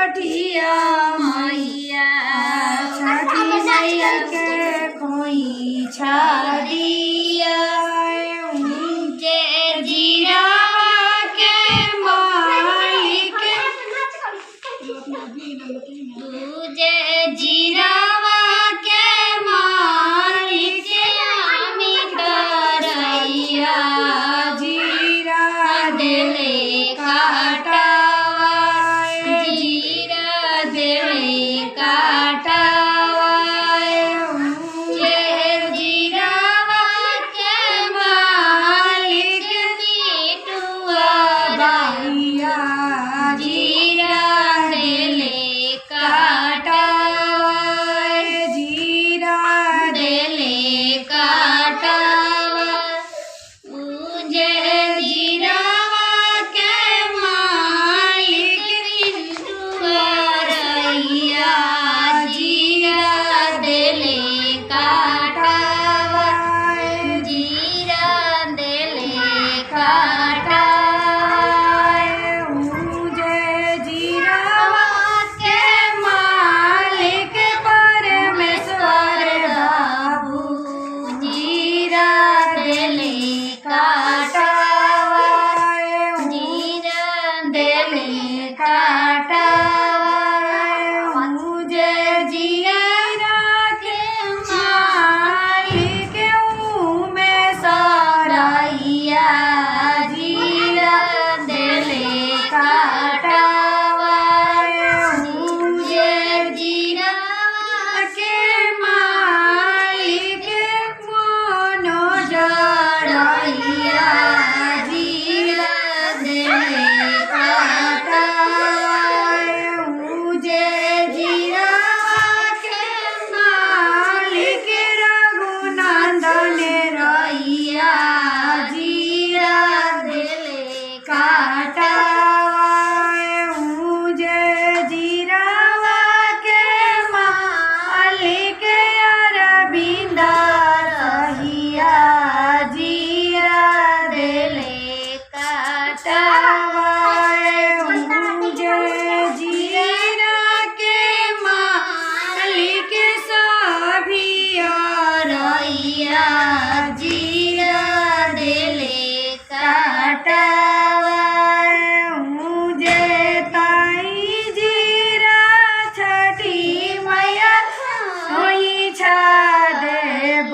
छठिया मैया छठी मैया के खोई छादिया ऊंचे जीरा के मालिक तुझे जीरावा के मालिक आमी करैया जीरा देले काटावा जीरा देले काटावा ये जीरावा के मालिक मीठुआ दाइया जीरा देले काटावा जीरा देले काटावा मुझे जीरावा के मालिक मीठुआ रैया जीरा देले काटावा जीरा देले काटावा मुझे जीरावा के मालिक परमेश्वर बाबू जीरा देले काटावा जीरा देले काटावा मुझे जीरा के मालिक में सराइया जीरा देले काटावा मुझे जीरा के मालिक मोनो जड़ैया जीरा देले काटावा मुझे जीरा के मालिक रघुनंदन रैया जीरा देले काटावा मुझे जीरावा के मालिक अरविंद रहिया जीरा देले काटावा मुझे जीरा के मालिक सभिया रैया जीरा देले काटावा मुझे ताई जीरा छठी मैया होई छा देव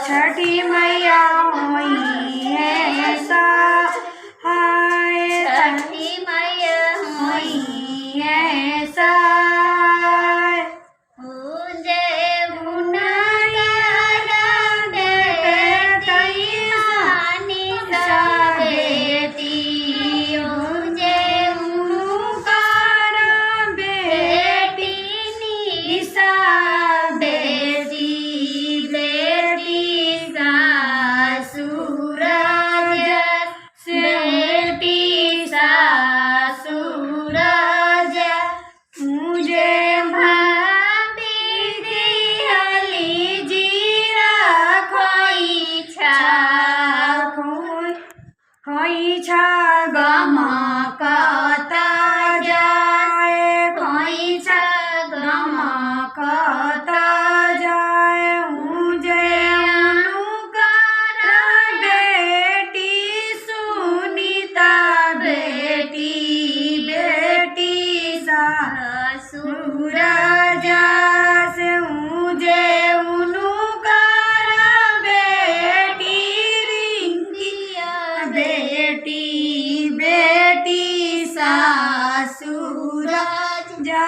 छठी मैया होई ऐसा हाय छठी मैया होई ऐसा मुझे बुनाया दे तई सानी सा बेटी मुझे उनुकार बेटी निशा बेटी बेटी सासुराज बेटी सासुराज मुझे भाभी दिहली जीरा खोई छा गमा कता जाए खोई छा गमा कता जाए मुझे अनुकार बेटी सुनीता बेटी बेटी सासुराज से मुझे उनुकार बेटी रिंकिया बेटी बेटी सासुराज जा